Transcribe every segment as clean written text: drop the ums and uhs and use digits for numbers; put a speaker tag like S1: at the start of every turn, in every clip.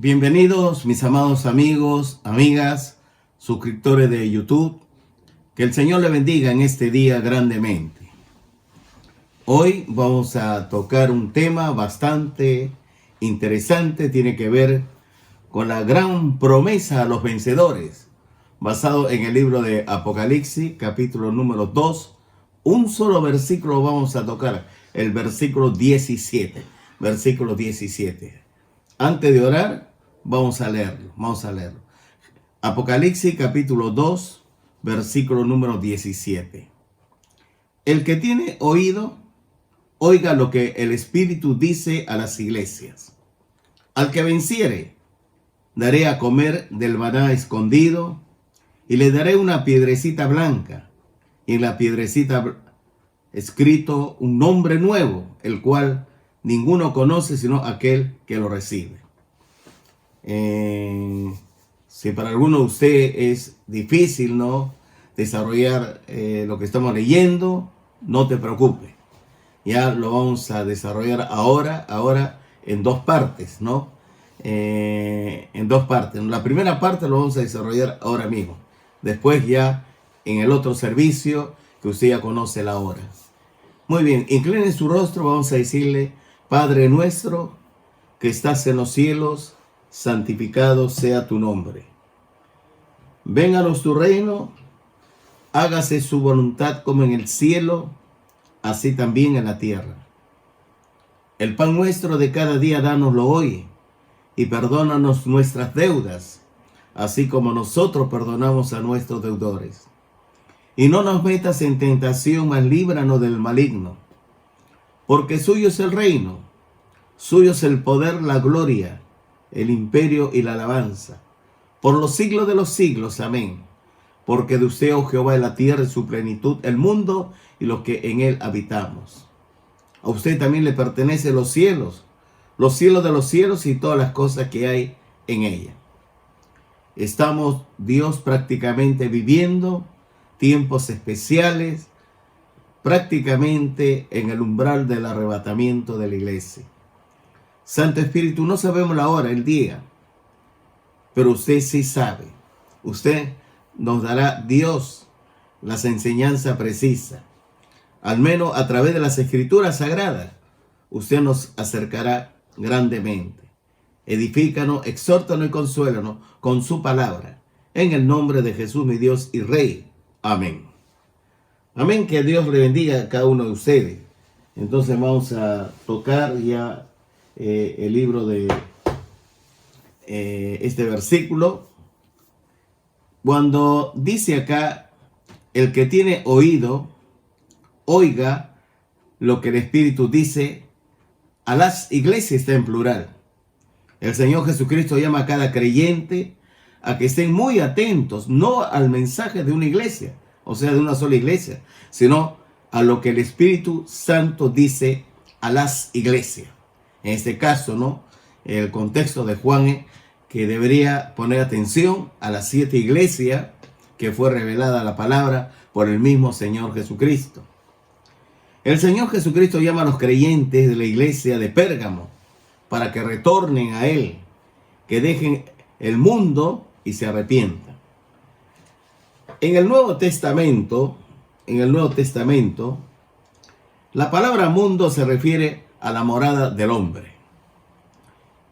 S1: Bienvenidos mis amados amigos, amigas, suscriptores de YouTube. Que el Señor le bendiga en este día grandemente. Hoy vamos a tocar un tema bastante interesante. Tiene que ver con la gran promesa a los vencedores, basado en el libro de Apocalipsis, capítulo número 2. Un solo versículo vamos a tocar, el versículo 17. Versículo 17. Antes de orar, vamos a leerlo. Apocalipsis capítulo 2, versículo número 17. El que tiene oído, oiga lo que el Espíritu dice a las iglesias. Al que venciere, daré a comer del maná escondido, y le daré una piedrecita blanca, y en la piedrecita escrito un nombre nuevo, el cual ninguno conoce sino aquel que lo recibe. Si para alguno de ustedes es difícil, ¿no?, desarrollar lo que estamos leyendo, no te preocupes. Ya lo vamos a desarrollar ahora en dos partes, ¿no? En dos partes. La primera parte lo vamos a desarrollar ahora mismo. Después ya en el otro servicio que usted ya conoce la hora. Muy bien, incline su rostro, vamos a decirle: Padre nuestro que estás en los cielos, santificado sea tu nombre. Vénganos tu reino, hágase su voluntad como en el cielo, así también en la tierra. El pan nuestro de cada día dánoslo hoy, y perdónanos nuestras deudas, así como nosotros perdonamos a nuestros deudores. Y no nos metas en tentación, mas líbranos del maligno. Porque suyo es el reino, suyo es el poder, la gloria, el imperio y la alabanza, por los siglos de los siglos. Amén. Porque de usted, oh Jehová, es la tierra y su plenitud, el mundo y los que en él habitamos. A usted también le pertenecen los cielos de los cielos y todas las cosas que hay en ella. Estamos, Dios, prácticamente viviendo tiempos especiales, prácticamente en el umbral del arrebatamiento de la iglesia. Santo Espíritu, no sabemos la hora, el día, pero usted sí sabe. Usted nos dará, Dios, las enseñanzas precisas. Al menos a través de las Escrituras Sagradas, usted nos acercará grandemente. Edifícanos, exhórtanos y consuélanos con su palabra. En el nombre de Jesús, mi Dios y Rey. Amén. Amén. Que Dios le bendiga a cada uno de ustedes. Entonces vamos a tocar ya el libro de este versículo. Cuando dice acá: el que tiene oído, oiga lo que el Espíritu dice a las iglesias, está en plural. El Señor Jesucristo llama a cada creyente a que estén muy atentos, no al mensaje de una iglesia, o sea, de una sola iglesia, sino a lo que el Espíritu Santo dice a las iglesias. En este caso, ¿no?, el contexto de Juan es que debería poner atención a las 7 iglesias que fue revelada la palabra por el mismo Señor Jesucristo. El Señor Jesucristo llama a los creyentes de la iglesia de Pérgamo para que retornen a Él, que dejen el mundo y se arrepientan. En el Nuevo Testamento, la palabra mundo se refiere a la morada del hombre.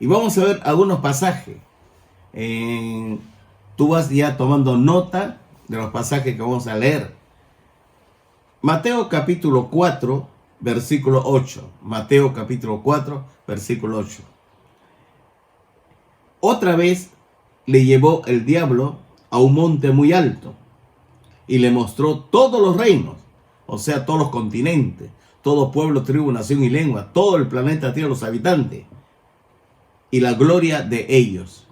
S1: Y vamos a ver algunos pasajes. Tú vas ya tomando nota de los pasajes que vamos a leer. Mateo capítulo 4, versículo 8. Mateo capítulo 4, versículo 8. Otra vez le llevó el diablo a un monte muy alto y le mostró todos los reinos, o sea, todos los continentes, todo pueblo, tribu, nación y lengua, todo el planeta Tierra, los habitantes, y la gloria de ellos.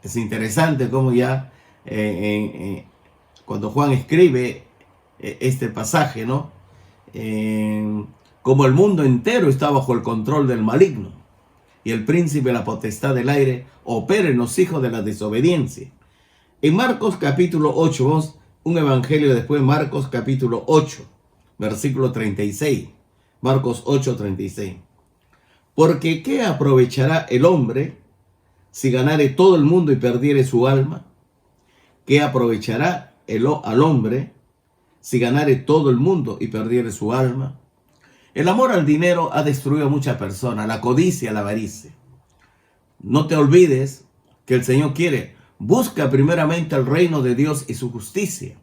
S1: Es interesante cómo ya cuando Juan escribe este pasaje, ¿no?, como el mundo entero está bajo el control del maligno, y el príncipe de la potestad del aire opera en los hijos de la desobediencia. En Marcos capítulo 8, vamos un evangelio después, Marcos capítulo 8, versículo 36. Marcos 8, 36. Porque ¿qué aprovechará el hombre si ganare todo el mundo y perdiere su alma? ¿Qué aprovechará al hombre si ganare todo el mundo y perdiere su alma? El amor al dinero ha destruido a muchas personas, la codicia, la avaricia. No te olvides que el Señor quiere, busca primeramente el reino de Dios y su justicia.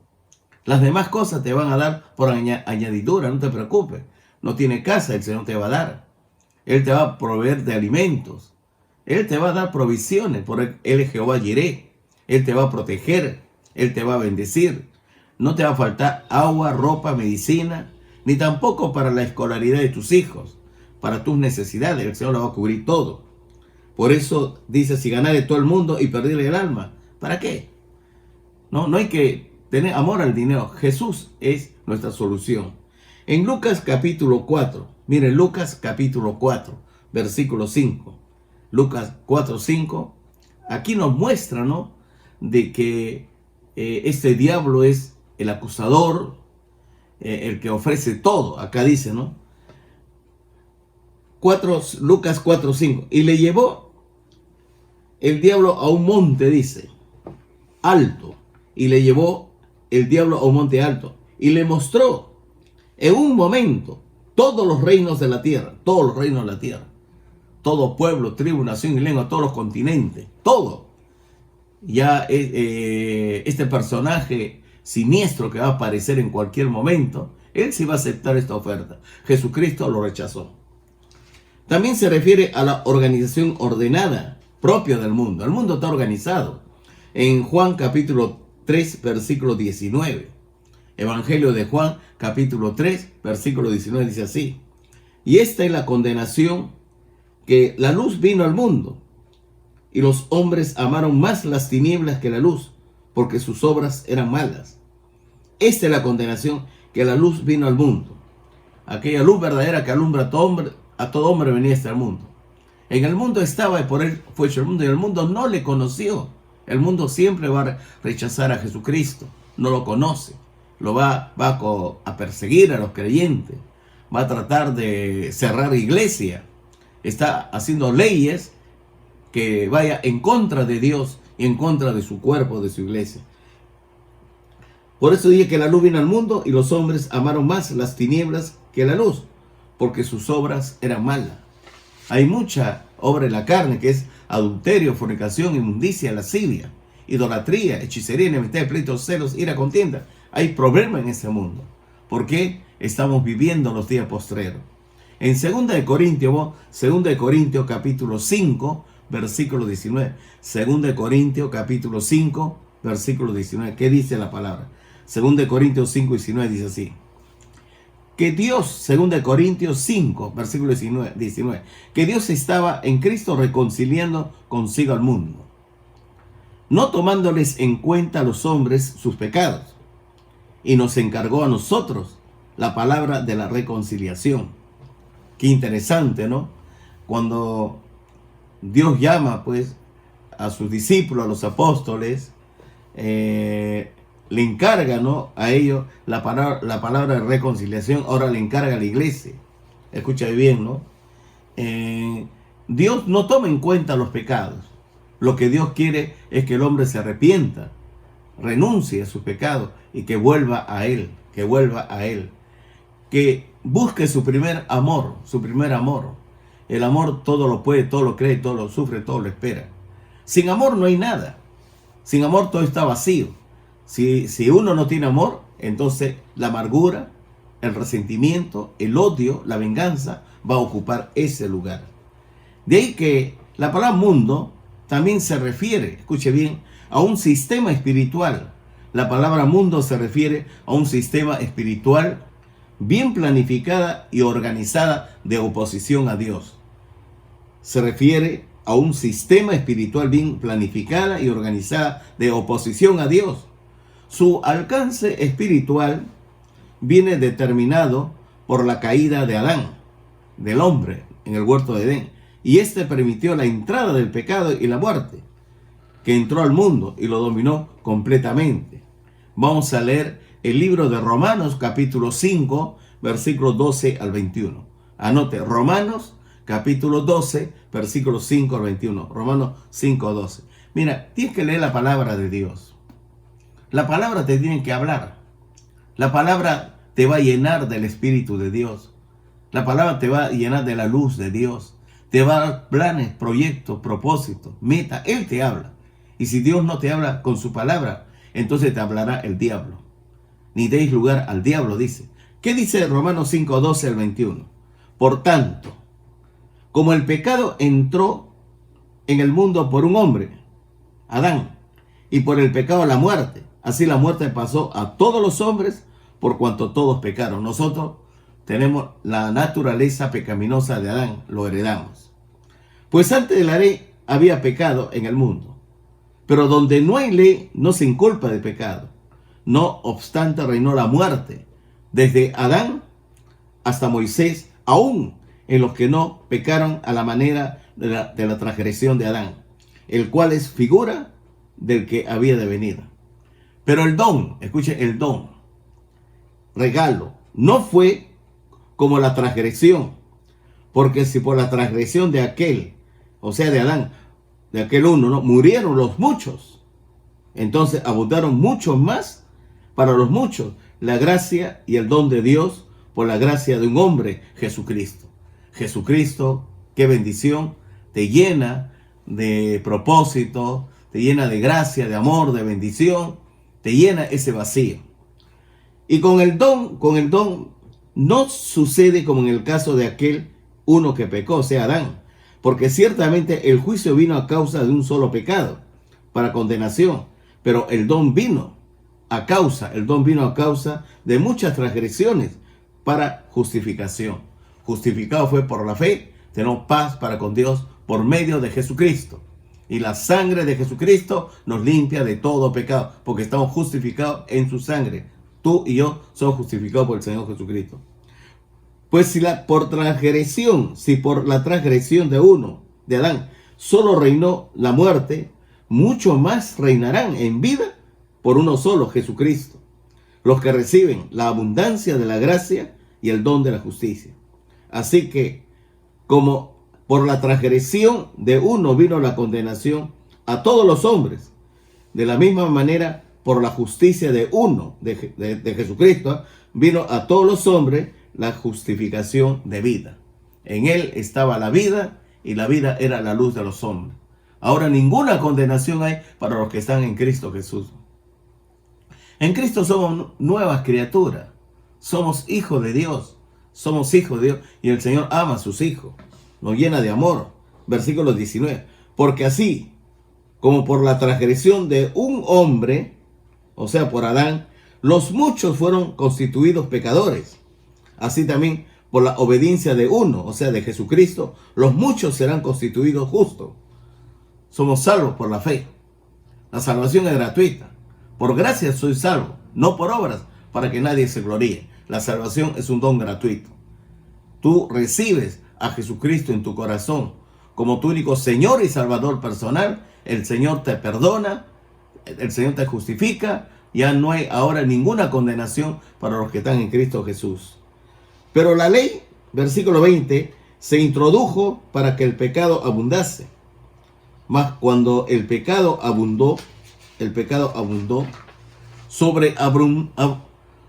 S1: Las demás cosas te van a dar por añadidura, no te preocupes. No tiene casa, el Señor te va a dar. Él te va a proveer de alimentos. Él te va a dar provisiones, por Él es Jehová Jireh. Él te va a proteger, Él te va a bendecir. No te va a faltar agua, ropa, medicina, ni tampoco para la escolaridad de tus hijos, para tus necesidades. El Señor lo va a cubrir todo. Por eso dice, si ganare todo el mundo y perderle el alma, ¿para qué? No hay que tener amor al dinero. Jesús es nuestra solución. En Lucas capítulo 4, miren, Lucas capítulo 4, versículo 5. Lucas 4, 5, aquí nos muestra, ¿no?, de que este diablo es el acusador, el que ofrece todo. Acá dice, ¿no? Lucas 4, 5. Y le llevó el diablo a un monte, dice, alto. Y le llevó el diablo a un monte alto. Y le mostró en un momento todos los reinos de la tierra. Todos los reinos de la tierra. Todo pueblo, tribu, nación y lengua. Todos los continentes. Todo. Ya este personaje siniestro que va a aparecer en cualquier momento, él sí va a aceptar esta oferta. Jesucristo lo rechazó. También se refiere a la organización ordenada propia del mundo. El mundo está organizado. En Juan capítulo 3, versículo 19. Evangelio de Juan capítulo 3, versículo 19 dice así. Y esta es la condenación, que la luz vino al mundo, y los hombres amaron más las tinieblas que la luz, porque sus obras eran malas. Esta es la condenación, que la luz vino al mundo. Aquella luz verdadera que alumbra a todo hombre venía hasta el mundo. En el mundo estaba y por él fue hecho el mundo, y el mundo no le conoció. El mundo siempre va a rechazar a Jesucristo. No lo conoce. Lo va a perseguir a los creyentes. Va a tratar de cerrar iglesia. Está haciendo leyes que vaya en contra de Dios y en contra de su cuerpo, de su iglesia. Por eso dije que la luz vino al mundo y los hombres amaron más las tinieblas que la luz, porque sus obras eran malas. Hay mucha obra en la carne, que es adulterio, fornicación, inmundicia, lascivia, idolatría, hechicería, enemistad, pleitos, celos, ira, contienda. Hay problemas en ese mundo. ¿Por qué? Estamos viviendo los días postreros. En 2 Corintios capítulo 5, versículo 19. 2 Corintios capítulo 5, versículo 19. ¿Qué dice la palabra? 2 Corintios 5, 19 dice así. Que Dios, 2 Corintios 5, versículo 19, que Dios estaba en Cristo reconciliando consigo al mundo, no tomándoles en cuenta a los hombres sus pecados, y nos encargó a nosotros la palabra de la reconciliación. Qué interesante, ¿no? Cuando Dios llama, pues, a sus discípulos, a los apóstoles, le encarga, ¿no?, a ellos la palabra de reconciliación. Ahora le encarga a la iglesia. Escucha bien, ¿no? Dios no toma en cuenta los pecados. Lo que Dios quiere es que el hombre se arrepienta, renuncie a sus pecados y que vuelva a Él, que busque su primer amor, El amor todo lo puede, todo lo cree, todo lo sufre, todo lo espera. Sin amor no hay nada. Sin amor todo está vacío. Si uno no tiene amor, entonces la amargura, el resentimiento, el odio, la venganza va a ocupar ese lugar. De ahí que la palabra mundo también se refiere, escuche bien, a un sistema espiritual. La palabra mundo se refiere a un sistema espiritual bien planificada y organizada de oposición a Dios. Se refiere a un sistema espiritual bien planificada y organizada de oposición a Dios. Su alcance espiritual viene determinado por la caída de Adán, del hombre, en el huerto de Edén. Y este permitió la entrada del pecado y la muerte, que entró al mundo y lo dominó completamente. Vamos a leer el libro de Romanos, capítulo 5, versículos 12 al 21. Anote, Romanos, capítulo 12, versículos 5 al 21. Romanos 5, 12. Mira, tienes que leer la palabra de Dios. La palabra te tiene que hablar. La palabra te va a llenar del Espíritu de Dios. La palabra te va a llenar de la luz de Dios. Te va a dar planes, proyectos, propósitos, metas. Él te habla. Y si Dios no te habla con su palabra, entonces te hablará el diablo. Ni deis lugar al diablo, dice. ¿Qué dice Romanos 5, 12 al 21? Por tanto, como el pecado entró en el mundo por un hombre, Adán, y por el pecado la muerte, así la muerte pasó a todos los hombres por cuanto todos pecaron. Nosotros tenemos la naturaleza pecaminosa de Adán, lo heredamos. Pues antes de la ley había pecado en el mundo, pero donde no hay ley no se inculpa de pecado. No obstante reinó la muerte, desde Adán hasta Moisés, aún en los que no pecaron a la manera de la transgresión de Adán, el cual es figura del que había de venir. Pero el don, escuche, el don, regalo, no fue como la transgresión, porque si por la transgresión de aquel, o sea de Adán, de aquel uno, ¿no?, murieron los muchos, entonces abundaron mucho más para los muchos la gracia y el don de Dios por la gracia de un hombre, Jesucristo. Jesucristo, qué bendición, te llena de propósito, te llena de gracia, de amor, de bendición, te llena ese vacío. Y con el don no sucede como en el caso de aquel uno que pecó, o sea, Adán, porque ciertamente el juicio vino a causa de un solo pecado, para condenación, pero el don vino a causa de muchas transgresiones para justificación. Justificado fue por la fe, tenemos paz para con Dios por medio de Jesucristo. Y la sangre de Jesucristo nos limpia de todo pecado, porque estamos justificados en su sangre. Tú y yo somos justificados por el Señor Jesucristo. Pues si por la transgresión de uno, de Adán, solo reinó la muerte, mucho más reinarán en vida por uno solo, Jesucristo, los que reciben la abundancia de la gracia y el don de la justicia. Así que, como por la transgresión de uno vino la condenación a todos los hombres, de la misma manera, por la justicia de uno, de Jesucristo, vino a todos los hombres la justificación de vida. En él estaba la vida, y la vida era la luz de los hombres. Ahora ninguna condenación hay para los que están en Cristo Jesús. En Cristo somos nuevas criaturas, somos hijos de Dios, y el Señor ama a sus hijos, nos llena de amor. Versículo 19, porque así como por la transgresión de un hombre, o sea, por Adán, los muchos fueron constituidos pecadores, así también por la obediencia de uno, o sea, de Jesucristo, los muchos serán constituidos justos. Somos salvos por la fe. La salvación es gratuita. Por gracia soy salvo, no por obras, para que nadie se gloríe. La salvación es un don gratuito. Tú recibes a Jesucristo en tu corazón como tu único Señor y Salvador personal. El Señor te perdona, el Señor te justifica. Ya no hay ahora ninguna condenación para los que están en Cristo Jesús. Pero la ley, versículo 20, se introdujo para que el pecado abundase. Mas cuando el pecado abundó,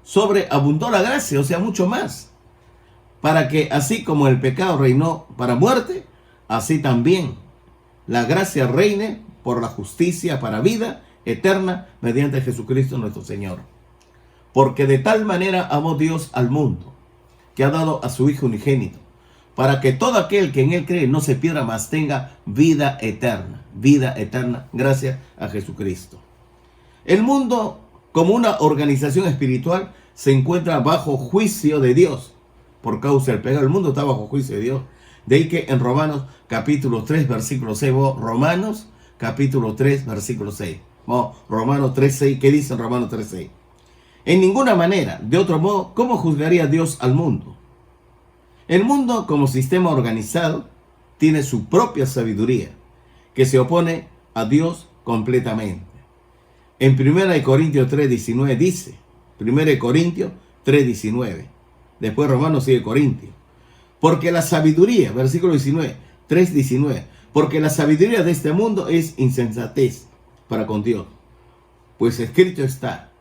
S1: sobreabundó la gracia, o sea, mucho más. Para que así como el pecado reinó para muerte, así también la gracia reine por la justicia para vida eterna mediante Jesucristo nuestro Señor. Porque de tal manera amó Dios al mundo, que ha dado a su Hijo unigénito, para que todo aquel que en él cree no se pierda, mas tenga vida eterna, gracias a Jesucristo. El mundo, como una organización espiritual, se encuentra bajo juicio de Dios por causa del pecado. El mundo está bajo juicio de Dios. De ahí que en Romanos capítulo 3, versículo 6, Romanos capítulo 3, versículo 6. Romanos 3, 6, ¿qué dice en Romanos 3, 6? En ninguna manera, de otro modo, ¿cómo juzgaría Dios al mundo? El mundo, como sistema organizado, tiene su propia sabiduría, que se opone a Dios completamente. En 1 Corintios 3, 19 dice, 1 Corintios 3, 19, después Romanos sigue Corintios, Porque la sabiduría, versículo 19, 3:19, porque la sabiduría de este mundo es insensatez para con Dios. Pues escrito está,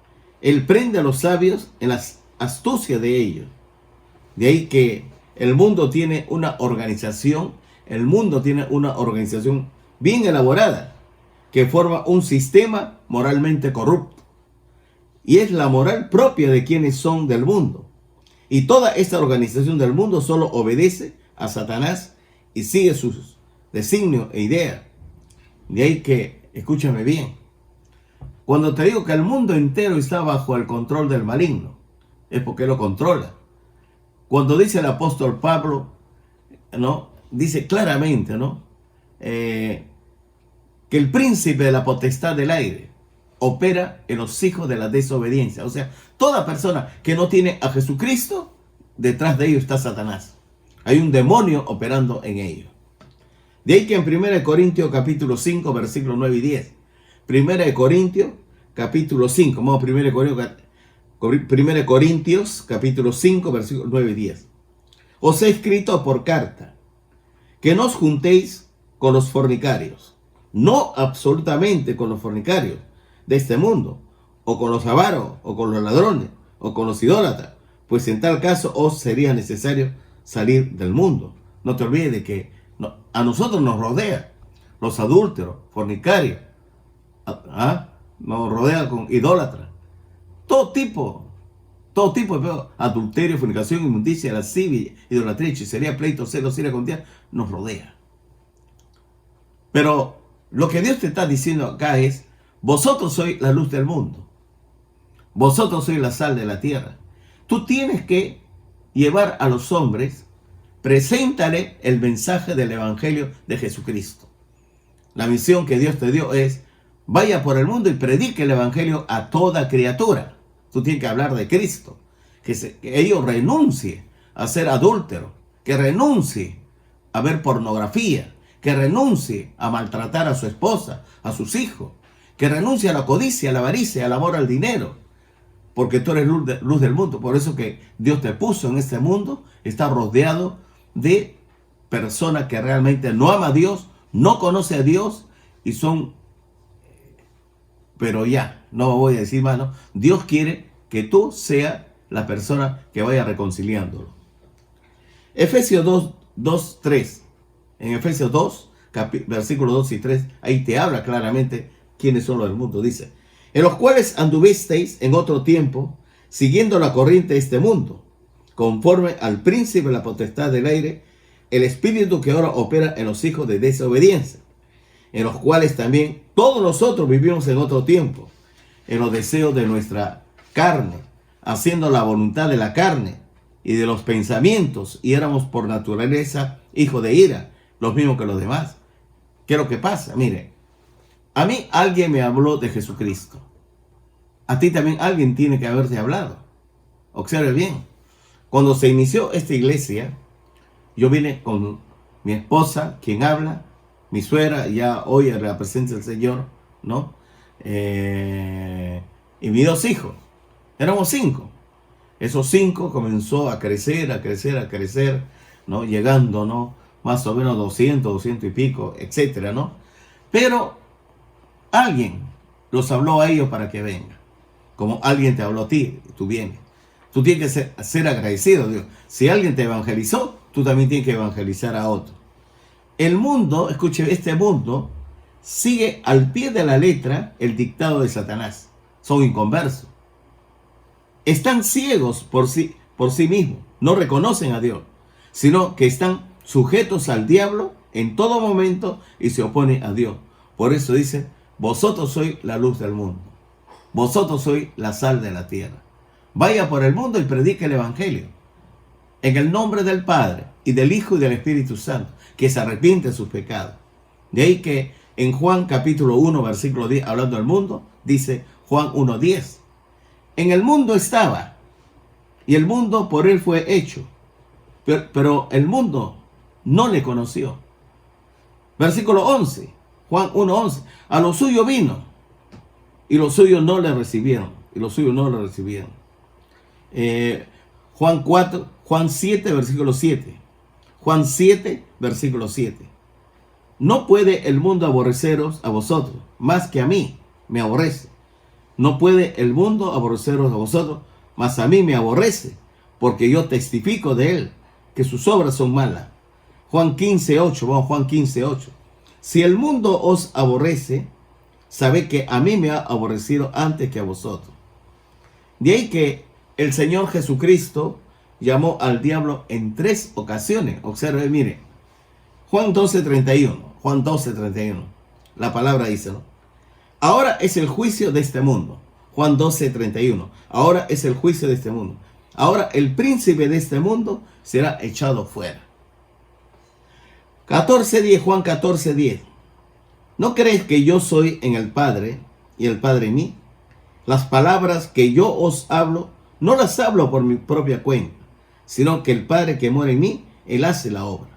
S1: Él prende a los sabios en la astucia de ellos. De ahí que el mundo tiene una organización, bien elaborada, que forma un sistema moralmente corrupto. Y es la moral propia de quienes son del mundo. Y toda esta organización del mundo solo obedece a Satanás y sigue sus designios e ideas. De ahí que, escúchame bien, cuando te digo que el mundo entero está bajo el control del maligno, es porque lo controla. Cuando dice el apóstol Pablo, ¿no? Dice claramente, ¿no? Que el príncipe de la potestad del aire opera en los hijos de la desobediencia. O sea, toda persona que no tiene a Jesucristo, detrás de ellos está Satanás. Hay un demonio operando en ellos. De ahí que en 1 Corintios capítulo 5, versículos 9 y 10. 1 Corintios capítulo 5. Vamos a 1 Corintios capítulo 5, versículos 9 y 10. Os he escrito por carta que no os juntéis con los fornicarios. No absolutamente con los fornicarios de este mundo, o con los avaros, o con los ladrones, o con los idólatras, pues en tal caso os sería necesario salir del mundo. No te olvides de que a nosotros nos rodea los adúlteros, fornicarios, nos rodea con idólatras, todo tipo de adulterio, fornicación, inmundicia, lascivia, idolatría, hechicería, pleito, celos, ira, contienda, nos rodea. Pero lo que Dios te está diciendo acá es, vosotros sois la luz del mundo. Vosotros sois la sal de la tierra. Tú tienes que llevar a los hombres, preséntale el mensaje del evangelio de Jesucristo. La misión que Dios te dio es, vaya por el mundo y predique el evangelio a toda criatura. Tú tienes que hablar de Cristo. Que ellos renuncien a ser adúlteros. Que renuncie a ver pornografía. Que renuncie a maltratar a su esposa, a sus hijos. Que renuncie a la codicia, a la avaricia, al amor al dinero. Porque tú eres luz del mundo. Por eso que Dios te puso en este mundo. Está rodeado de personas que realmente no aman a Dios, no conocen a Dios y son... Pero ya, no voy a decir más, ¿no? Dios quiere que tú seas la persona que vaya reconciliándolo. Efesios 2, 3. En Efesios 2, versículos 2 y 3, ahí te habla claramente quiénes son los del mundo. Dice, en los cuales anduvisteis en otro tiempo, siguiendo la corriente de este mundo, conforme al príncipe de la potestad del aire, el espíritu que ahora opera en los hijos de desobediencia, en los cuales también todos nosotros vivimos en otro tiempo, en los deseos de nuestra carne, haciendo la voluntad de la carne y de los pensamientos, y éramos por naturaleza hijos de ira, los mismos que los demás. ¿Qué es lo que pasa? Mire, a mí alguien me habló de Jesucristo. A ti también alguien tiene que haberte hablado. Observe bien. Cuando se inició esta iglesia, yo vine con mi esposa, quien habla, mi suegra, ya hoy en la presencia del Señor, ¿no? Y mis 2 hijos. Éramos 5. Esos 5 comenzó a crecer, ¿no? Llegando, ¿no? Más o menos 200 y pico, etcétera, ¿no? Pero alguien los habló a ellos para que vengan. Como alguien te habló a ti, tú vienes. Tú tienes que ser agradecido, Dios. Si alguien te evangelizó, tú también tienes que evangelizar a otro. El mundo, escuche, este mundo sigue al pie de la letra el dictado de Satanás. Son inconversos. Están ciegos por sí mismos. No reconocen a Dios, sino que están sujetos al diablo en todo momento y se oponen a Dios. Por eso dice, vosotros sois la luz del mundo. Vosotros sois la sal de la tierra. Vaya por el mundo y predique el evangelio. En el nombre del Padre y del Hijo y del Espíritu Santo, que se arrepiente de sus pecados. De ahí que en Juan capítulo 1, versículo 10, hablando del mundo, dice Juan 1:10. En el mundo estaba, y el mundo por él fue hecho, pero el mundo no le conoció. Versículo 11, Juan 1:11. A lo suyo vino, y los suyos no le recibieron. Juan 7, versículo 7. Juan 7, versículo 7. No puede el mundo aborreceros a vosotros, más que a mí me aborrece. No puede el mundo aborreceros a vosotros, mas a mí me aborrece, porque yo testifico de él, que sus obras son malas. Juan 15, 8, vamos, Juan 15, 8. Si el mundo os aborrece, sabed que a mí me ha aborrecido antes que a vosotros. De ahí que el Señor Jesucristo llamó al diablo en 3 ocasiones. Observe, mire, Juan 12, 31. Juan 12, 31. La palabra dice, ¿no? Ahora es el juicio de este mundo. Juan 12, 31. Ahora es el juicio de este mundo. Ahora el príncipe de este mundo será echado fuera. 14:10, Juan 14:10. ¿No crees que yo soy en el Padre y el Padre en mí? Las palabras que yo os hablo, no las hablo por mi propia cuenta, sino que el Padre que mora en mí, Él hace la obra.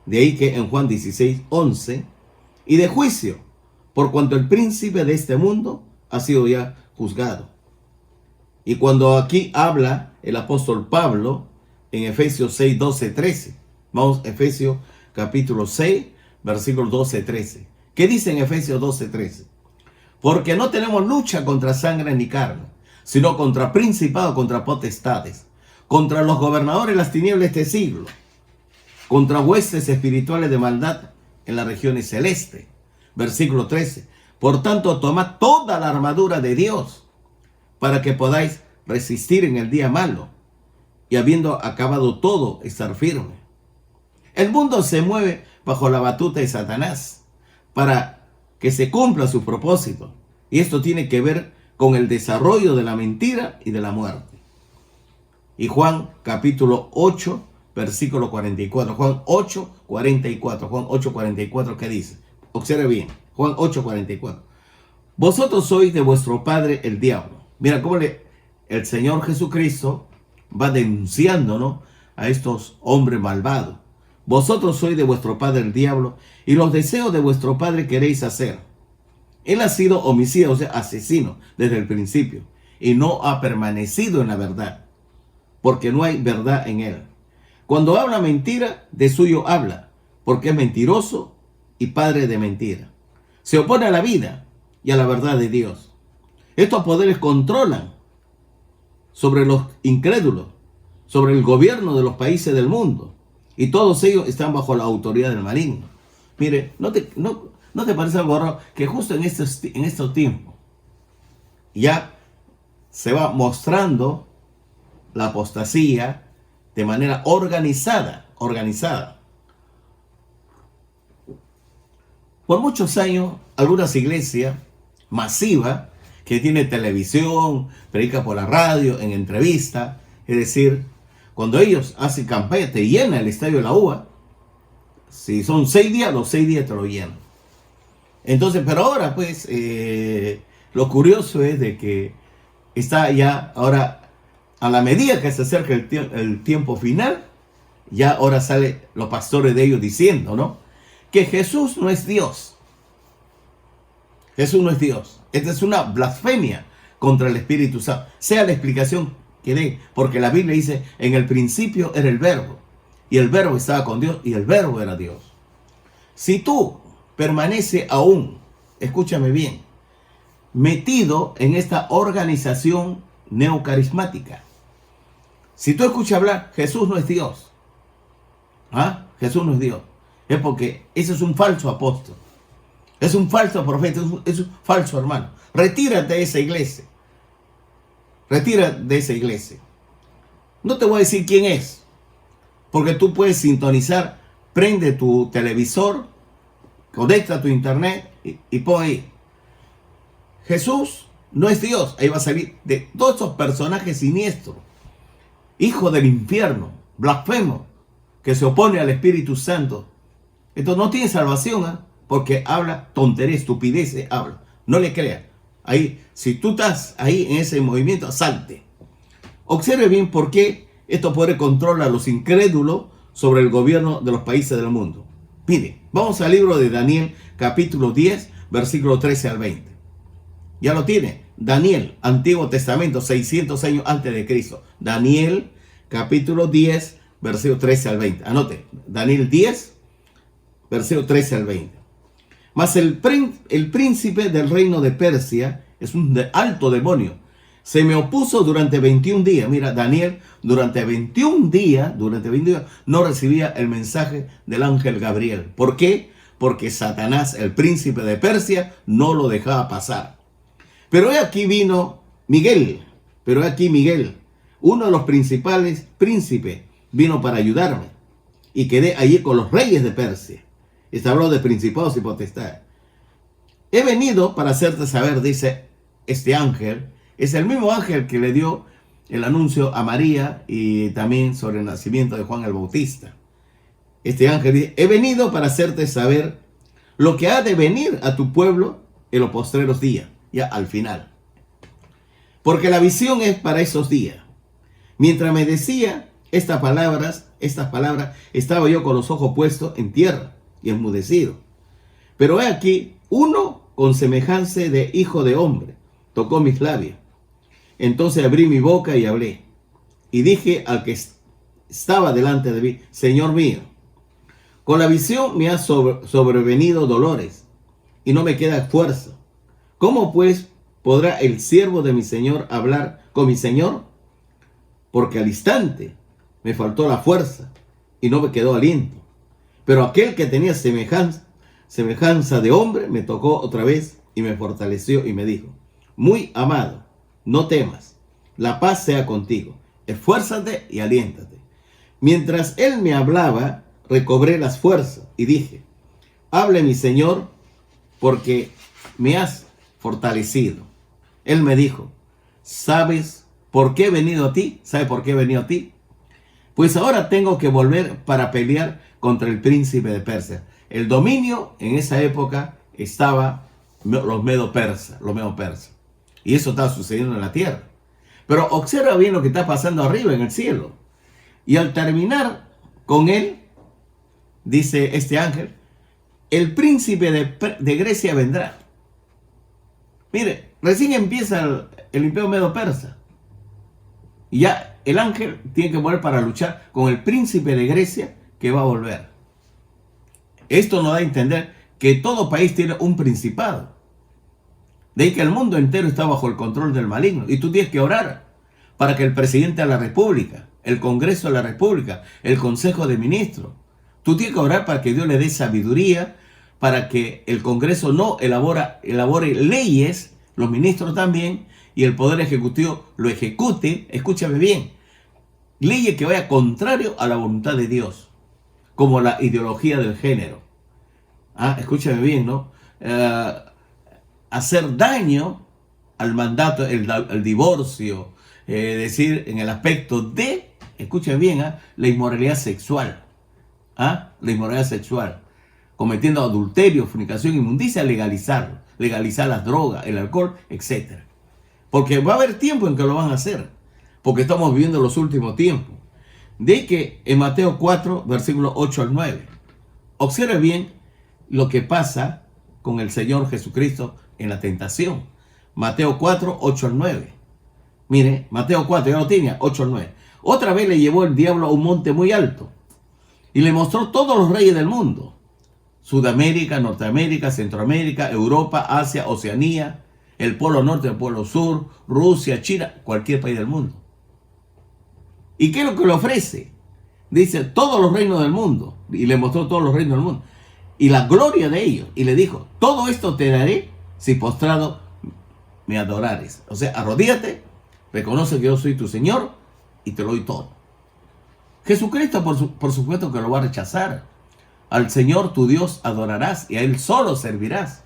S1: De ahí que en Juan 16:11, y de juicio, por cuanto el príncipe de este mundo ha sido ya juzgado. Y cuando aquí habla el apóstol Pablo, en Efesios 6, 12, 13, vamos, Efesios capítulo 6, versículos 12, 13. ¿Qué dice en Efesios 12, 13? Porque no tenemos lucha contra sangre ni carne, sino contra principados, contra potestades, contra los gobernadores de las tinieblas de este siglo, contra huestes espirituales de maldad en las regiones celestes. Versículo 13. Por tanto, tomad toda la armadura de Dios para que podáis resistir en el día malo y habiendo acabado todo, estar firme. El mundo se mueve bajo la batuta de Satanás para que se cumpla su propósito. Y esto tiene que ver con el desarrollo de la mentira y de la muerte. Y Juan capítulo 8, versículo 44. Juan 8, 44. Juan 8, 44, ¿qué dice? Observe bien. Juan 8, 44. Vosotros sois de vuestro padre el diablo. Mira cómo el Señor Jesucristo va denunciando, ¿no?, a estos hombres malvados. Vosotros sois de vuestro padre el diablo, y los deseos de vuestro padre queréis hacer. Él ha sido homicida, o sea, asesino, desde el principio, y no ha permanecido en la verdad, porque no hay verdad en él. Cuando habla mentira, de suyo habla, porque es mentiroso y padre de mentira. Se opone a la vida y a la verdad de Dios. Estos poderes controlan sobre los incrédulos, sobre el gobierno de los países del mundo, y todos ellos están bajo la autoridad del maligno. Mire, ¿no te parece algo raro que justo en estos tiempos ya se va mostrando la apostasía de manera organizada? Por muchos años, algunas iglesias masivas que tienen televisión, predica por la radio, en entrevista, es decir, cuando ellos hacen campaña, te llena el estadio de la UBA. Si son 6 días, los 6 días te lo llenan. Entonces, pero ahora pues, lo curioso es de que está ya ahora, a la medida que se acerca el tiempo final, ya ahora salen los pastores de ellos diciendo, ¿no?, que Jesús no es Dios. Jesús no es Dios. Esta es una blasfemia contra el Espíritu Santo. Sea la explicación que dé, porque la Biblia dice, en el principio era el verbo, y el verbo estaba con Dios, y el verbo era Dios. Si tú permaneces aún, escúchame bien, metido en esta organización neocarismática, si tú escuchas hablar, Jesús no es Dios, Jesús no es Dios, es porque ese es un falso apóstol, es un falso profeta, es un falso hermano. Retírate de esa iglesia. Retírate de esa iglesia. No te voy a decir quién es, porque tú puedes sintonizar, prende tu televisor, conecta tu internet y pon ahí. Jesús no es Dios. Ahí va a salir de todos esos personajes siniestros, hijo del infierno, blasfemo, que se opone al Espíritu Santo. Entonces no tiene salvación, porque habla tontería, estupidez, habla. No le creas. Ahí, si tú estás ahí en ese movimiento, salte. Observe bien por qué estos poderes controlan a los incrédulos sobre el gobierno de los países del mundo. Mire, vamos al libro de Daniel, capítulo 10, versículo 13 al 20. Ya lo tiene. Daniel, Antiguo Testamento, 600 años antes de Cristo. Daniel, capítulo 10, versículo 13 al 20. Anote, Daniel 10, versículo 13 al 20. Mas el príncipe del reino de Persia es un alto demonio. Se me opuso durante 21 días. Mira, Daniel durante 21 días no recibía el mensaje del ángel Gabriel. ¿Por qué? Porque Satanás, el príncipe de Persia, no lo dejaba pasar. Pero aquí vino Miguel, uno de los principales príncipes, vino para ayudarme. Y quedé allí con los reyes de Persia. Está hablando de principados y potestades. He venido para hacerte saber, dice este ángel, es el mismo ángel que le dio el anuncio a María y también sobre el nacimiento de Juan el Bautista. Este ángel dice, he venido para hacerte saber lo que ha de venir a tu pueblo en los postreros días, ya al final. Porque la visión es para esos días. Mientras me decía estas palabras, estaba yo con los ojos puestos en tierra y enmudecido. Pero he aquí, uno con semejanza de hijo de hombre tocó mis labios. Entonces abrí mi boca y hablé. Y dije al que estaba delante de mí, Señor mío, con la visión me ha sobrevenido dolores y no me queda fuerza. ¿Cómo pues podrá el siervo de mi Señor hablar con mi Señor? Porque al instante me faltó la fuerza y no me quedó aliento. Pero aquel que tenía semejanza de hombre me tocó otra vez y me fortaleció y me dijo, muy amado, no temas, la paz sea contigo, esfuérzate y aliéntate. Mientras él me hablaba, recobré las fuerzas y dije, hable mi Señor, porque me has fortalecido. Él me dijo, ¿sabes por qué he venido a ti? ¿Sabe por qué he venido a ti? Pues ahora tengo que volver para pelear contra el príncipe de Persia. El dominio en esa época estaba los medo-persas. Y eso estaba sucediendo en la tierra. Pero observa bien lo que está pasando arriba en el cielo. Y al terminar con él, dice este ángel, el príncipe de Grecia vendrá. Mire, recién empieza el imperio medo-persa. Y ya el ángel tiene que volver para luchar con el príncipe de Grecia que va a volver. Esto nos da a entender que todo país tiene un principado. De ahí que el mundo entero está bajo el control del maligno. Y tú tienes que orar para que el presidente de la República, el Congreso de la República, el Consejo de Ministros, tú tienes que orar para que Dios le dé sabiduría, para que el Congreso no elabore leyes, los ministros también, y el Poder Ejecutivo lo ejecute, escúchame bien, leyes que vaya contrario a la voluntad de Dios, como la ideología del género. Escúchame bien, ¿no? Hacer daño al mandato, el divorcio, decir en el aspecto de, escúchame bien, la inmoralidad sexual. La inmoralidad sexual, cometiendo adulterio, fornicación, inmundicia, legalizar las drogas, el alcohol, etc. Porque va a haber tiempo en que lo van a hacer, porque estamos viviendo los últimos tiempos. De que en Mateo 4, versículos 8 al 9, observe bien lo que pasa con el Señor Jesucristo en la tentación. Mateo 4, 8 al 9. Mire, Mateo 4, ya lo tenía, 8 al 9. Otra vez le llevó el diablo a un monte muy alto y le mostró todos los reyes del mundo. Sudamérica, Norteamérica, Centroamérica, Europa, Asia, Oceanía, el polo norte, el polo sur, Rusia, China, cualquier país del mundo. ¿Y qué es lo que le ofrece? Dice, todos los reinos del mundo. Y le mostró todos los reinos del mundo. Y la gloria de ellos. Y le dijo, todo esto te daré si postrado me adorares. O sea, arrodíllate, reconoce que yo soy tu Señor y te lo doy todo. Jesucristo, por supuesto que lo va a rechazar. Al Señor tu Dios adorarás y a Él solo servirás.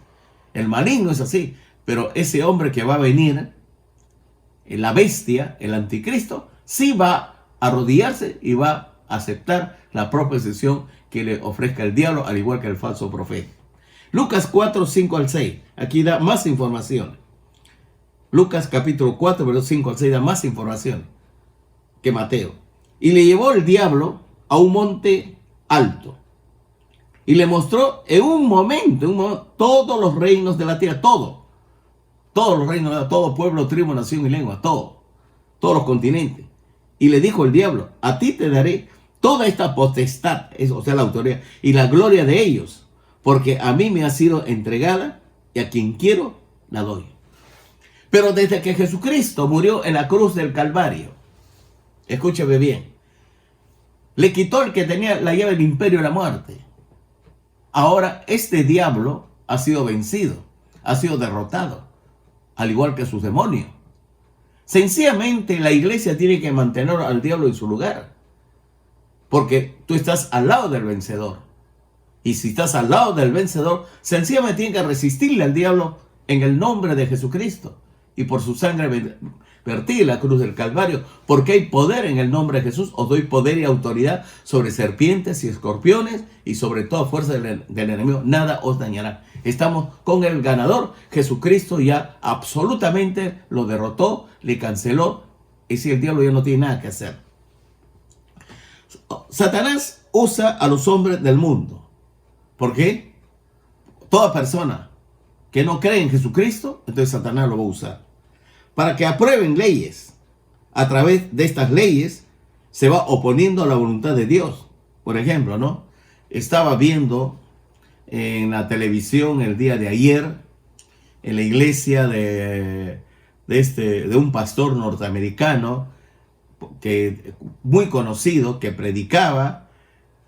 S1: El maligno es así. Pero ese hombre que va a venir, la bestia, el anticristo, sí va a arrodillarse y va a aceptar la proposición que le ofrezca el diablo, al igual que el falso profeta. Lucas 4, 5 al 6. Aquí da más información. Lucas capítulo 4, versículos 5 al 6 da más información que Mateo. Y le llevó el diablo a un monte alto. Y le mostró en un momento, todos los reinos de la tierra, todos los reinos, todo pueblo, tribu, nación y lengua, todos los continentes. Y le dijo el diablo, a ti te daré toda esta potestad, o sea, la autoridad y la gloria de ellos, porque a mí me ha sido entregada y a quien quiero la doy. Pero desde que Jesucristo murió en la cruz del Calvario, escúcheme bien, le quitó el que tenía la llave del imperio de la muerte. Ahora este diablo ha sido vencido, ha sido derrotado, al igual que sus demonios. Sencillamente la iglesia tiene que mantener al diablo en su lugar, porque tú estás al lado del vencedor. Y si estás al lado del vencedor, sencillamente tienes que resistirle al diablo en el nombre de Jesucristo y por su sangre vertida en la cruz del Calvario, porque hay poder en el nombre de Jesús. Os doy poder y autoridad sobre serpientes y escorpiones y sobre toda fuerza del enemigo. Nada os dañará. Estamos con el ganador. Jesucristo ya absolutamente lo derrotó, le canceló. Y si el diablo ya no tiene nada que hacer. Satanás usa a los hombres del mundo. ¿Por qué? Toda persona que no cree en Jesucristo, entonces Satanás lo va a usar para que aprueben leyes. A través de estas leyes se va oponiendo a la voluntad de Dios. Por ejemplo, ¿no? Estaba viendo en la televisión el día de ayer, en la iglesia de un pastor norteamericano, que muy conocido, que predicaba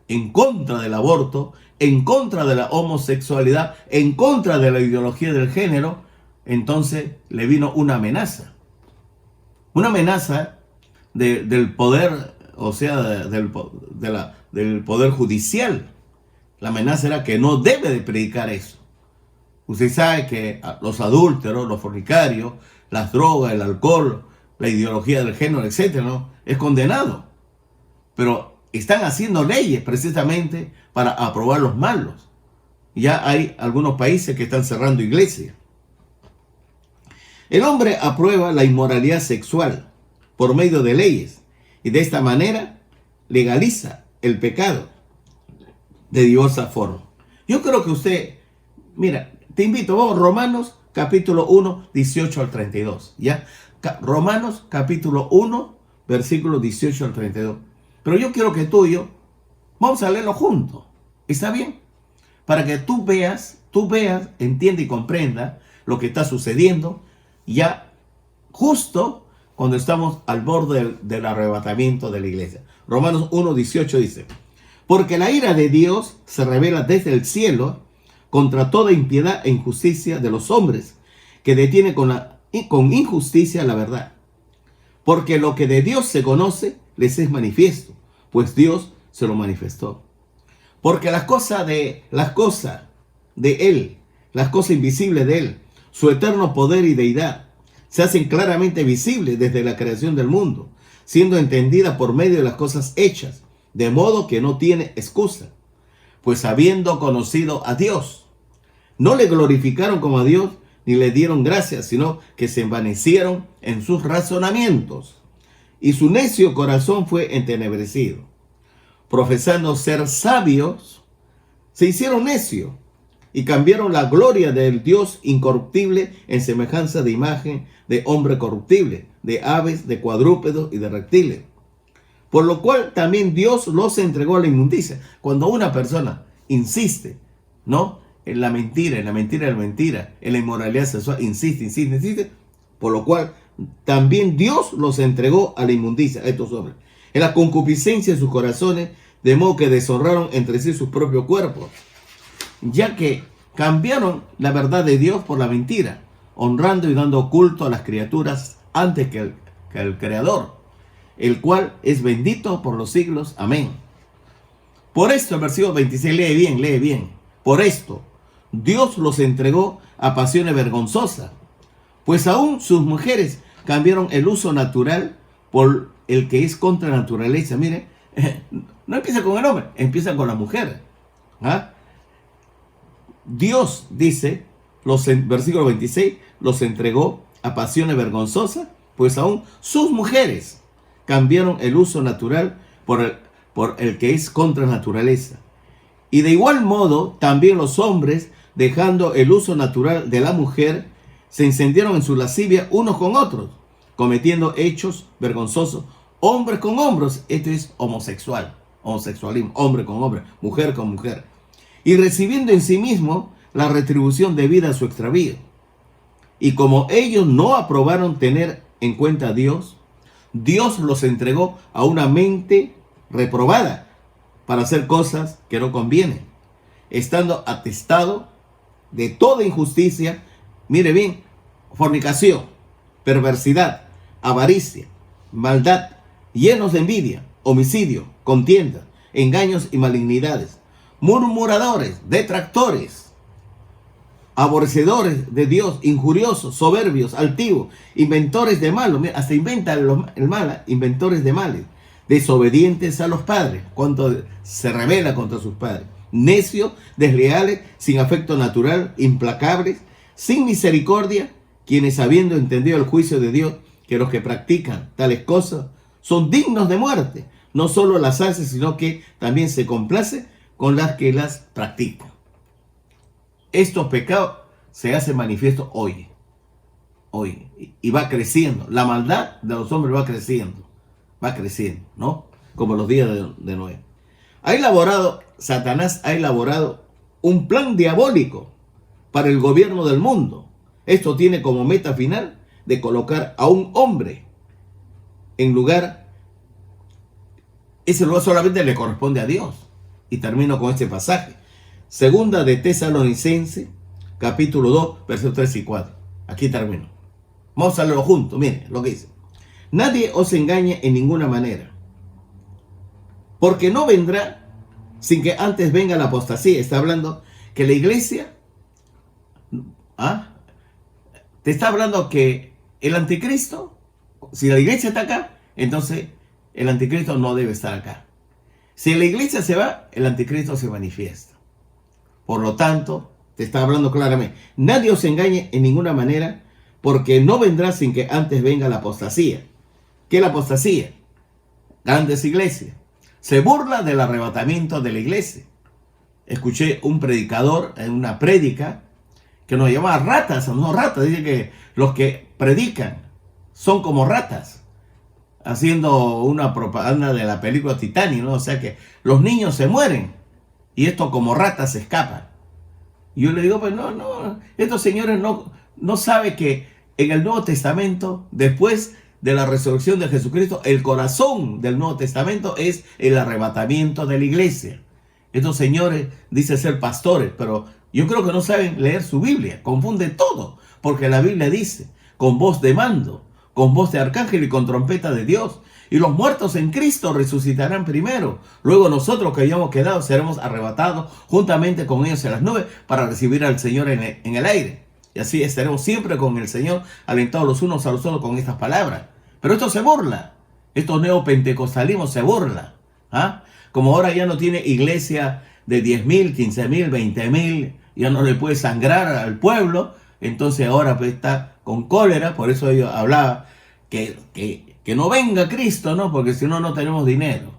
S1: en contra del aborto, en contra de la homosexualidad, en contra de la ideología del género. Entonces le vino una amenaza del poder, o sea, del poder judicial. La amenaza era que no debe de predicar eso. Usted sabe que los adúlteros, los fornicarios, las drogas, el alcohol, la ideología del género, etcétera, ¿no? Es condenado. Pero están haciendo leyes precisamente para aprobar los malos. Ya hay algunos países que están cerrando iglesias. El hombre aprueba la inmoralidad sexual por medio de leyes y de esta manera legaliza el pecado de diversa forma. Yo creo que usted, mira, te invito, vamos, Romanos capítulo 1, 18 al 32, ¿ya? Romanos capítulo 1, versículos 18 al 32. Pero yo quiero que tú y yo, vamos a leerlo juntos, ¿está bien? Para que tú veas, entienda y comprenda lo que está sucediendo ya justo cuando estamos al borde del arrebatamiento de la iglesia. Romanos 1, 18 dice: porque la ira de Dios se revela desde el cielo contra toda impiedad e injusticia de los hombres, que detiene con injusticia la verdad. Porque lo que de Dios se conoce les es manifiesto, pues Dios se lo manifestó. Porque las cosas de Él, las cosas invisibles de Él, su eterno poder y deidad, se hacen claramente visibles desde la creación del mundo, siendo entendidas por medio de las cosas hechas, de modo que no tiene excusa. Pues habiendo conocido a Dios, no le glorificaron como a Dios, ni le dieron gracias, sino que se envanecieron en sus razonamientos, y su necio corazón fue entenebrecido. Profesando ser sabios, se hicieron necios, y cambiaron la gloria del Dios incorruptible en semejanza de imagen de hombre corruptible, de aves, de cuadrúpedos y de reptiles. Por lo cual también Dios los entregó a la inmundicia. Cuando una persona insiste, ¿no?, en la mentira, en la inmoralidad sexual, insiste, por lo cual también Dios los entregó a la inmundicia, a estos hombres, en la concupiscencia de sus corazones, de modo que deshonraron entre sí sus propios cuerpos, ya que cambiaron la verdad de Dios por la mentira, honrando y dando culto a las criaturas antes que el Creador, el cual es bendito por los siglos. Amén. Por esto, el versículo 26, lee bien. Por esto, Dios los entregó a pasiones vergonzosas, pues aún sus mujeres cambiaron el uso natural por el que es contra la naturaleza. Mire, no empieza con el hombre, empieza con la mujer. ¿Ah? Dios dice, versículo 26, los entregó a pasiones vergonzosas, pues aún sus mujeres cambiaron el uso natural por el que es contra la naturaleza. Y de igual modo, también los hombres, dejando el uso natural de la mujer, se encendieron en su lascivia unos con otros, cometiendo hechos vergonzosos, hombres con hombres. Esto es homosexual. homosexualismo, hombre con hombre, mujer con mujer, y recibiendo en sí mismo la retribución debida a su extravío. Y como ellos no aprobaron tener en cuenta a Dios, Dios los entregó a una mente reprobada para hacer cosas que no convienen, estando atestado de toda injusticia, mire bien, fornicación, perversidad, avaricia, maldad, llenos de envidia, homicidio, contienda, engaños y malignidades, murmuradores, detractores, aborrecedores de Dios, injuriosos, soberbios, altivos, inventores de malos, hasta inventan el mal, inventores de males, desobedientes a los padres, cuando se rebela contra sus padres, necios, desleales, sin afecto natural, implacables, sin misericordia, quienes habiendo entendido el juicio de Dios, que los que practican tales cosas son dignos de muerte, no solo las hace, sino que también se complace con las que las practican. Estos pecados se hacen manifiesto hoy, y va creciendo. La maldad de los hombres va creciendo, ¿no? Como los días de Noé. Satanás ha elaborado un plan diabólico para el gobierno del mundo. Esto tiene como meta final de colocar a un hombre en lugar, ese lugar solamente le corresponde a Dios. Y termino con este pasaje. Segunda de Tesalonicenses, capítulo 2, versos 3 y 4. Aquí termino. Vamos a leerlo juntos. Miren lo que dice. Nadie os engañe en ninguna manera, porque no vendrá sin que antes venga la apostasía. Está hablando que la iglesia, te está hablando que el anticristo, si la iglesia está acá, entonces el anticristo no debe estar acá. Si la iglesia se va, el anticristo se manifiesta. Por lo tanto, te está hablando claramente. Nadie os engañe en ninguna manera, porque no vendrá sin que antes venga la apostasía. ¿Qué es la apostasía? Grandes iglesias. Se burla del arrebatamiento de la iglesia. Escuché un predicador en una prédica que nos llamaba ratas, no ratas. Dice que los que predican son como ratas, haciendo una propaganda de la película Titanic, ¿no? O sea que los niños se mueren y esto como ratas se escapan. Y yo le digo, pues no, estos señores no saben que en el Nuevo Testamento, después de la resurrección de Jesucristo, el corazón del Nuevo Testamento es el arrebatamiento de la iglesia. Estos señores dicen ser pastores, pero yo creo que no saben leer su Biblia, confunden todo, porque la Biblia dice, con voz de mando, con voz de arcángel y con trompeta de Dios, y los muertos en Cristo resucitarán primero. Luego nosotros que hayamos quedado seremos arrebatados juntamente con ellos en las nubes para recibir al Señor en el aire. Y así estaremos siempre con el Señor, alentados los unos a los otros con estas palabras. Pero esto se burla. Estos neopentecostalismos se burlan. Como ahora ya no tiene iglesia de 10.000, 15.000, 20.000, ya no le puede sangrar al pueblo. Entonces ahora pues está con cólera. Por eso yo hablaba que no venga Cristo, ¿no? Porque si no, no tenemos dinero.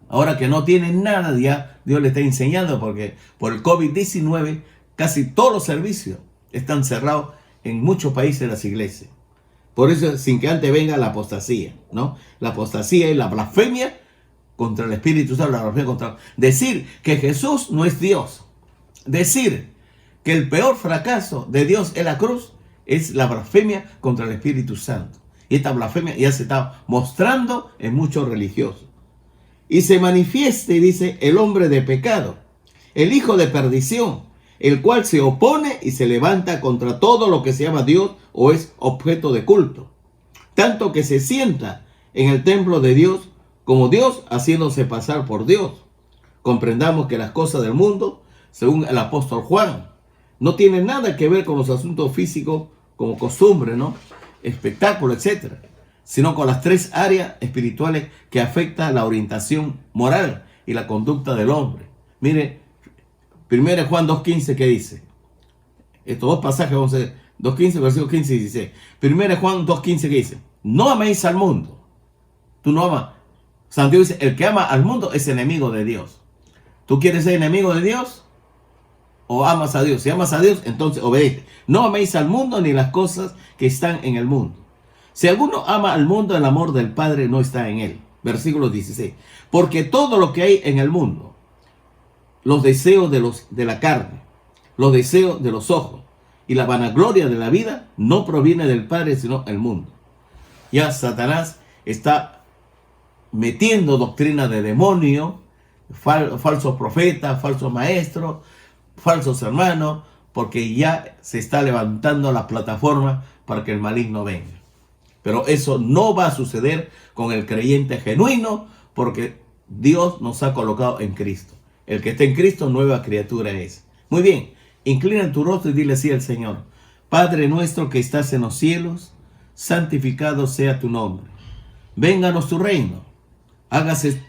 S1: Ahora que no tienen nada, ya Dios le está enseñando, porque por el COVID-19 casi todos los servicios están cerrados en muchos países de las iglesias. Por eso, sin que antes venga la apostasía, ¿no? La apostasía es la blasfemia contra el Espíritu Santo, la blasfemia contra... Decir que Jesús no es Dios, decir que el peor fracaso de Dios es la cruz, es la blasfemia contra el Espíritu Santo. Y esta blasfemia ya se está mostrando en muchos religiosos. Y se manifieste, dice, el hombre de pecado, el hijo de perdición, el cual se opone y se levanta contra todo lo que se llama Dios o es objeto de culto, tanto que se sienta en el templo de Dios como Dios, haciéndose pasar por Dios. Comprendamos que las cosas del mundo, según el apóstol Juan, no tienen nada que ver con los asuntos físicos como costumbre, ¿no? Espectáculo, etcétera, sino con las tres áreas espirituales que afectan la orientación moral y la conducta del hombre. Mire, 1 Juan 2.15, ¿qué dice? Estos dos pasajes vamos a ver, 2.15, versículos 15 y 16. 1 Juan 2.15, ¿qué dice? No améis al mundo. Tú no amas. Santiago dice, el que ama al mundo es enemigo de Dios. ¿Tú quieres ser enemigo de Dios? ¿O amas a Dios? Si amas a Dios, entonces obedece. No améis al mundo ni las cosas que están en el mundo. Si alguno ama al mundo, el amor del Padre no está en él. Versículo 16. Porque todo lo que hay en el mundo, los deseos de la carne, los deseos de los ojos y la vanagloria de la vida, no proviene del Padre, sino el mundo. Ya Satanás está metiendo doctrina de demonio, falsos profetas, falsos maestros, falsos hermanos, porque ya se está levantando la plataforma para que el maligno venga. Pero eso no va a suceder con el creyente genuino, porque Dios nos ha colocado en Cristo. El que está en Cristo, nueva criatura es. Muy bien, inclina tu rostro y dile así al Señor: Padre nuestro que estás en los cielos, santificado sea tu nombre. Vénganos tu reino. Hágase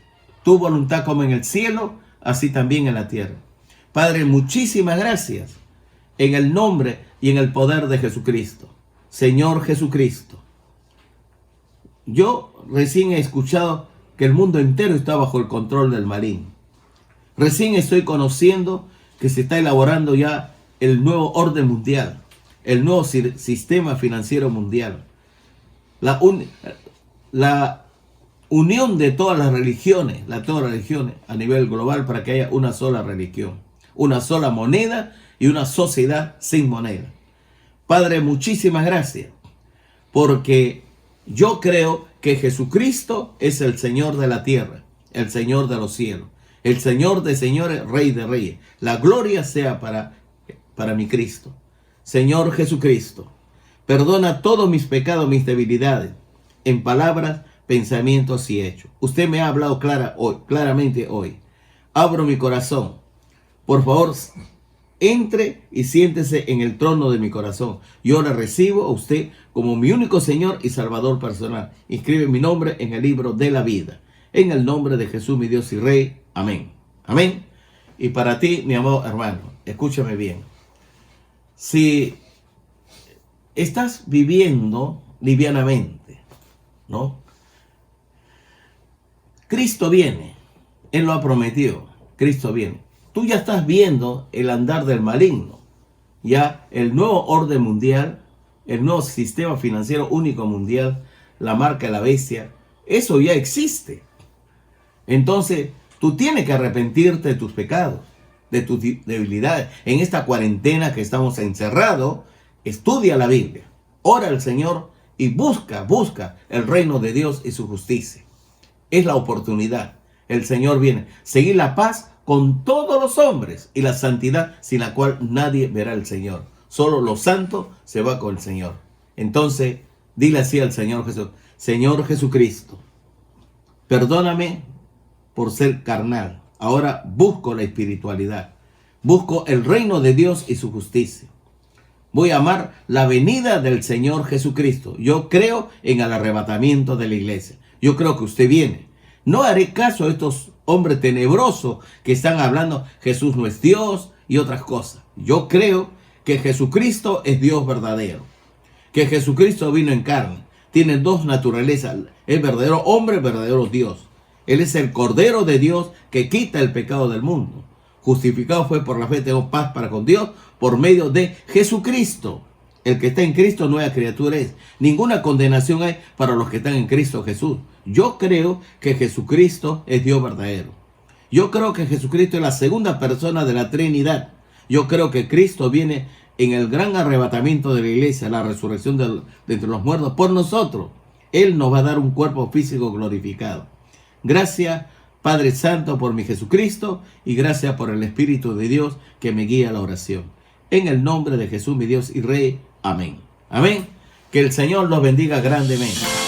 S1: tu voluntad como en el cielo, así también en la tierra. Padre, muchísimas gracias en el nombre y en el poder de Jesucristo. Señor Jesucristo, yo recién he escuchado que el mundo entero está bajo el control del maligno. Recién estoy conociendo que se está elaborando ya el nuevo orden mundial, el nuevo sistema financiero mundial. La unión de todas las religiones, a nivel global, para que haya una sola religión, una sola moneda y una sociedad sin moneda. Padre, muchísimas gracias, porque yo creo que Jesucristo es el Señor de la tierra, el Señor de los cielos, el Señor de señores, Rey de reyes. La gloria sea para mi Cristo. Señor Jesucristo, perdona todos mis pecados, mis debilidades, en palabras, pensamientos y hechos. Usted me ha hablado claramente hoy. Abro mi corazón. Por favor, entre y siéntese en el trono de mi corazón. Yo le recibo a usted como mi único Señor y Salvador personal. Inscribe mi nombre en el libro de la vida. En el nombre de Jesús, mi Dios y Rey. Amén. Amén. Y para ti, mi amado hermano, escúchame bien. Si estás viviendo livianamente, ¿no? Cristo viene. Él lo ha prometido. Cristo viene. Tú ya estás viendo el andar del maligno. Ya el nuevo orden mundial, el nuevo sistema financiero único mundial, la marca de la bestia, eso ya existe. Entonces, tú tienes que arrepentirte de tus pecados, de tus debilidades. En esta cuarentena que estamos encerrados, estudia la Biblia, ora al Señor y busca el reino de Dios y su justicia. Es la oportunidad. El Señor viene. Seguir la paz con todos los hombres y la santidad sin la cual nadie verá al Señor. Solo los santos se va con el Señor. Entonces, dile así al Señor Jesús: Señor Jesucristo, perdóname por ser carnal. Ahora busco la espiritualidad. Busco el reino de Dios y su justicia. Voy a amar la venida del Señor Jesucristo. Yo creo en el arrebatamiento de la iglesia. Yo creo que usted viene. No haré caso a estos hombres tenebrosos que están hablando Jesús no es Dios y otras cosas. Yo creo que Jesucristo es Dios verdadero. Que Jesucristo vino en carne. Tiene dos naturalezas. Es verdadero hombre, verdadero Dios. Él es el Cordero de Dios que quita el pecado del mundo. Justificado fue por la fe, tengo paz para con Dios por medio de Jesucristo. El que está en Cristo, nueva criatura es. Ninguna condenación hay para los que están en Cristo Jesús. Yo creo que Jesucristo es Dios verdadero. Yo creo que Jesucristo es la segunda persona de la Trinidad. Yo creo que Cristo viene en el gran arrebatamiento de la iglesia, la resurrección de entre los muertos por nosotros. Él nos va a dar un cuerpo físico glorificado. Gracias, Padre Santo, por mi Jesucristo, y gracias por el Espíritu de Dios que me guía a la oración. En el nombre de Jesús, mi Dios y Rey. Amén. Amén. Que el Señor los bendiga grandemente.